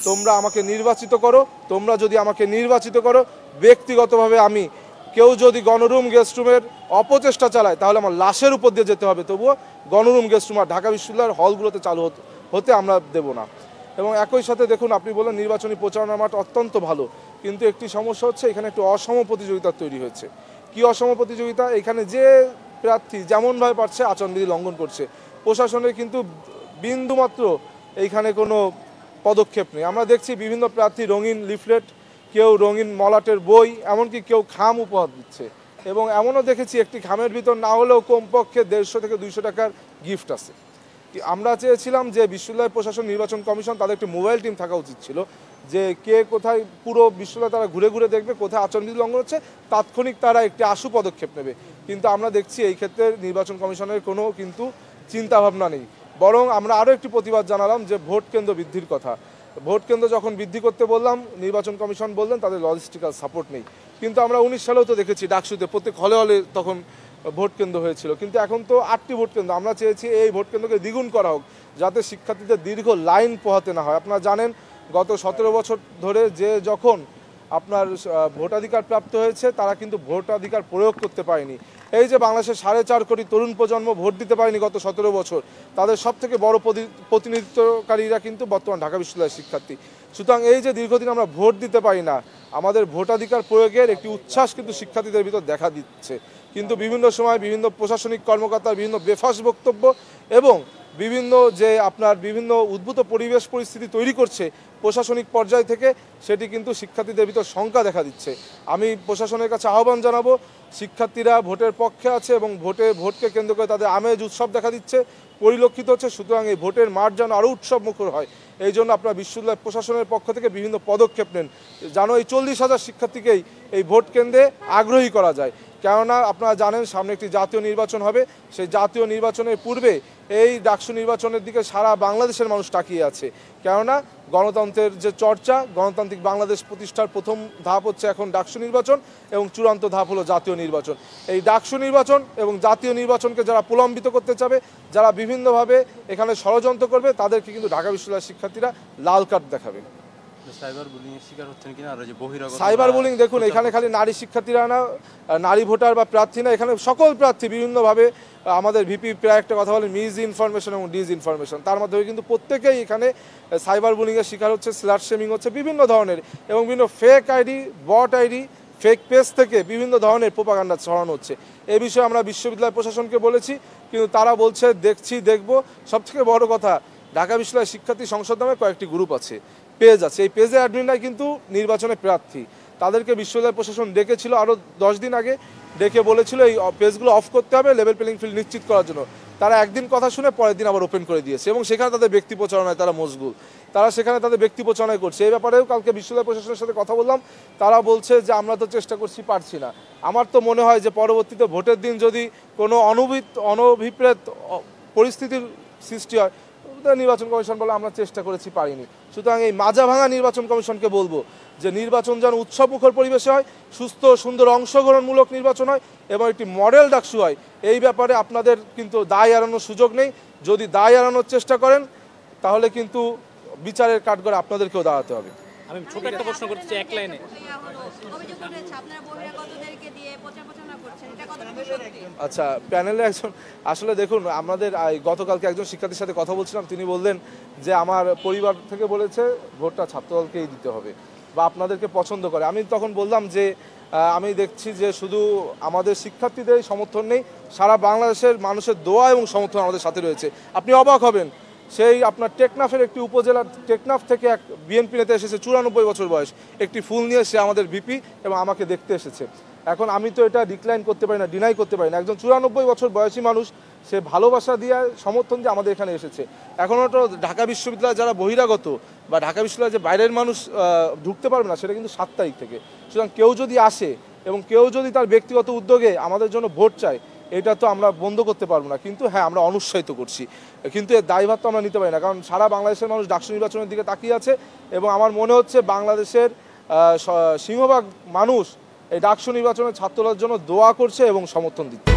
তোমরা আমাকে নির্বাচিত করো। তোমরা যদি আমাকে নির্বাচিত করো, ব্যক্তিগতভাবে আমি কেউ যদি গণরুম গেস্ট রুমের অপচেষ্টা চালায় তাহলে আমার লাশের উপর দিয়ে যেতে হবে, তবুও গণরুম গেস্ট রুম আর ঢাকা বিশ্ববিদ্যালয়ের হলগুলোতে চালু হতে আমরা দেব না। এবং একই সাথে দেখুন, আপনি বললেন নির্বাচনী প্রচারণা মাঠ অত্যন্ত ভালো, কিন্তু একটি সমস্যা হচ্ছে এখানে একটু অসম প্রতিযোগিতা তৈরি হয়েছে। কি অসম প্রতিযোগিতা? এখানে যে প্রার্থী যেমনভাবে পারছে আচরণবিধি লঙ্ঘন করছে। প্রশাসনের কিন্তু বিন্দুমাত্র এইখানে কোনো পদক্ষেপ নেই। আমরা দেখছি বিভিন্ন প্রার্থী রঙিন লিফলেট, কেউ রঙিন মলাটের বই, এমনকি কেউ খাম উপহার দিচ্ছে। এবং এমনও দেখেছি একটি খামের ভিতর না হলেও কমপক্ষে 150 থেকে 200 টাকার গিফট আছে। আমরা চেয়েছিলাম যে বিশ্ববিদ্যালয় প্রশাসন নির্বাচন কমিশন তাদের একটি মোবাইল টিম থাকা উচিত ছিল, যে কে কোথায় পুরো বিশ্ববিদ্যালয় তারা ঘুরে ঘুরে দেখবে, কোথায় আচরণবিধি লঙ্ঘন হচ্ছে, তাৎক্ষণিক তারা একটি আশু পদক্ষেপ নেবে। কিন্তু আমরা দেখছি এই ক্ষেত্রে নির্বাচন কমিশনের কোনো কিন্তু চিন্তাভাবনা নেই। বরং আমরা আরও একটি প্রতিবাদ জানালাম যে ভোট কেন্দ্র বৃদ্ধির কথা। ভোট কেন্দ্র যখন বৃদ্ধি করতে বললাম, নির্বাচন কমিশন বললেন তাদের লজিস্টিক্যাল সাপোর্ট নেই। কিন্তু আমরা 19 সালেও তো দেখেছি ডাকসুতে প্রত্যেক হলে হলে তখন ভোট কেন্দ্র হয়েছিল, কিন্তু এখন তো 8টি ভোট কেন্দ্র। আমরা চেয়েছি এই ভোট কেন্দ্রকে দ্বিগুণ করা হোক, যাতে শিক্ষার্থীদের দীর্ঘ লাইন পোহাতে না হয়। আপনারা জানেন গত 17 বছর ধরে যে যখন আপনার ভোটাধিকার প্রাপ্ত হয়েছে তারা কিন্তু ভোটাধিকার প্রয়োগ করতে পারেনি। এই যে বাংলাদেশের 4.5 কোটি তরুণ প্রজন্ম ভোট দিতে পারেনি গত 17 বছর, তাদের সবথেকে বড় প্রতিনিধিত্বকারীরা কিন্তু বর্তমান ঢাকা বিশ্ববিদ্যালয়ের শিক্ষার্থী। সুতরাং এই যে দীর্ঘদিন আমরা ভোট দিতে পারি না, আমাদের ভোটাধিকার প্রয়োগের একটি উচ্ছ্বাস কিন্তু শিক্ষার্থীদের ভিতর দেখা দিচ্ছে। কিন্তু বিভিন্ন সময় বিভিন্ন প্রশাসনিক কর্মকর্তার বিভিন্ন বেফাস বক্তব্য এবং বিভিন্ন উদ্ভূত পরিবেশ পরিস্থিতি তৈরি করছে প্রশাসনিক পর্যায় থেকে, সেটি কিন্তু শিক্ষার্থীদের ভিতর শঙ্কা দেখা দিচ্ছে। আমি প্রশাসনের কাছে আহ্বান জানাবো, শিক্ষার্থীরা ভোটের পক্ষে আছে এবং ভোটকে কেন্দ্র করে তাদের আমেজ উৎসব দেখা দিচ্ছে, পরিলক্ষিত হচ্ছে। সুতরাং এই ভোটের মাঠ যেন আরও উৎসব মুখর হয়, এই জন্য আপনারা বিশ্ববিদ্যালয় প্রশাসনের পক্ষ থেকে বিভিন্ন পদক্ষেপ নেন, যেন এই 40,000 শিক্ষার্থীকেই এই ভোট কেন্দ্রে আগ্রহী করা যায়। কেননা আপনারা জানেন সামনে একটি জাতীয় নির্বাচন হবে, সেই জাতীয় নির্বাচনের পূর্বে এই ডাকসু নির্বাচনের দিকে সারা বাংলাদেশের মানুষ তাকিয়ে আছে। কেননা গণতন্ত্রের যে চর্চা, গণতান্ত্রিক বাংলাদেশ প্রতিষ্ঠার প্রথম ধাপ হচ্ছে এখন ডাকসু নির্বাচন এবং চূড়ান্ত ধাপ হলো জাতীয় নির্বাচন। এই ডাকসু নির্বাচন এবং জাতীয় নির্বাচনকে যারা প্রলম্বিত করতে চাবে, যারা বিভিন্নভাবে এখানে ষড়যন্ত্র করবে, তাদেরকে কিন্তু ঢাকা বিশ্ববিদ্যালয়ের শিক্ষার্থীরা লাল কার্ড দেখাবে। সাইবার বুলিং দেখুন, এখানে খালি নারী শিক্ষার্থীরা না, নারী ভোটার বা প্রার্থী না, এখানে সকল প্রার্থী বিভিন্নভাবে আমাদের ভিপি প্রায় একটা কথা বলে মিস ইনফরমেশন এবং ডিস ইনফরমেশন, তার মাধ্যমে কিন্তু প্রত্যেকেই এখানে সাইবার বুলিংয়ের শিকার হচ্ছে, স্ল্যাশ শেমিং হচ্ছে বিভিন্ন ধরনের, এবং বিভিন্ন fake ID, bot ID, fake page থেকে বিভিন্ন ধরনের প্রোপাগান্ডা ছড়ানো হচ্ছে। এই বিষয়ে আমরা বিশ্ববিদ্যালয় প্রশাসনকে বলেছি, কিন্তু তারা বলছে দেখছি দেখব। সবথেকে বড় কথা, ঢাকা বিশ্ববিদ্যালয় শিক্ষার্থী সংসদ নামে কয়েকটি গ্রুপ আছে, পেজ আছে, এই পেজের অ্যাডমিনরাই কিন্তু নির্বাচনে প্রার্থী। তাদেরকে বিশ্ববিদ্যালয় প্রশাসন ডেকেছিল আরও 10 দিন আগে, ডেকে বলেছিল এই পেজগুলো অফ করতে হবে লেভেল প্লেইং ফিল্ড নিশ্চিত করার জন্য। তারা একদিন কথা শুনে পরের দিন আবার ওপেন করে দিয়েছে, এবং সেখানে তাদের ব্যক্তি প্রচারণায় তারা মশগুল, তারা সেখানে তাদের ব্যক্তি প্রচারণায় করছে। এই ব্যাপারেও কালকে বিশ্ববিদ্যালয় প্রশাসনের সাথে কথা বললাম, তারা বলছে যে আমরা তো চেষ্টা করছি, পারছি না। আমার তো মনে হয় যে পরবর্তীতে ভোটের দিন যদি কোনো অনভিপ্রেত পরিস্থিতির সৃষ্টি হয়, নির্বাচন কমিশন বলে আমরা চেষ্টা করেছি, পারিনি। সুতরাং এই মাজা ভাঙা নির্বাচন কমিশনকে বলবো যে নির্বাচন যেন উৎসবমুখর পরিবেশে হয়, সুস্থ সুন্দর অংশগ্রহণমূলক নির্বাচন হয় এবং একটি মডেল ডাকসু হয়। এই ব্যাপারে আপনাদের কিন্তু দায় এড়ানোর সুযোগ নেই। যদি দায় এড়ানোর চেষ্টা করেন তাহলে কিন্তু বিচারের কাঠগড়ে আপনাদেরকেও দাঁড়াতে হবে। আমি ছোট একটা প্রশ্ন করতে চাই, এক লাইনে। আচ্ছা, প্যানেলে একজন আসলে দেখুন, আমাদের গতকালকে একজন শিক্ষার্থীর সাথে কথা বলছিলাম, তিনি বললেন যে আমার পরিবার থেকে বলেছে ভোটটা ছাত্রদলকেই দিতে হবে বা আপনাদেরকে পছন্দ করে। আমি তখন বললাম যে আমি দেখছি যে শুধু আমাদের শিক্ষার্থীদের সমর্থন নেই, সারা বাংলাদেশের মানুষের দোয়া এবং সমর্থন আমাদের সাথে রয়েছে। আপনি অবাক হবেন, সেই আপনার টেকনাফের একটি উপজেলার টেকনাফ থেকে এক বিএনপি নেতা এসেছে, 94 বছর বয়স, একটি ফুল নিয়ে সে আমাদের ভিপি এবং আমাকে দেখতে এসেছে। এখন আমি তো এটা ডিক্লাইন করতে পারি না, ডিনাই করতে পারি না। একজন 94 বছর বয়সী মানুষ, সে ভালোবাসা দিয়ে সমর্থন দিয়ে আমাদের এখানে এসেছে। এখনও তো ঢাকা বিশ্ববিদ্যালয়ে যারা বহিরাগত বা ঢাকা বিশ্ববিদ্যালয়ে যে বাইরের মানুষ ঢুকতে পারবে না, সেটা কিন্তু 7 তারিখ থেকে। সুতরাং কেউ যদি আসে এবং কেউ যদি তার ব্যক্তিগত উদ্যোগে আমাদের জন্য ভোট চায়, এটা তো আমরা বন্ধ করতে পারবো না। কিন্তু হ্যাঁ, আমরা অনুৎসাহিত করছি, কিন্তু এর দায়ভার তো আমরা নিতে পারি না, কারণ সারা বাংলাদেশের মানুষ ডাকসু নির্বাচনের দিকে তাকিয়ে আছে এবং আমার মনে হচ্ছে বাংলাদেশের সিংহভাগ মানুষ এই ডাকসু নির্বাচনের ছাত্রদের জন্য দোয়া করছে এবং সমর্থন দিচ্ছে।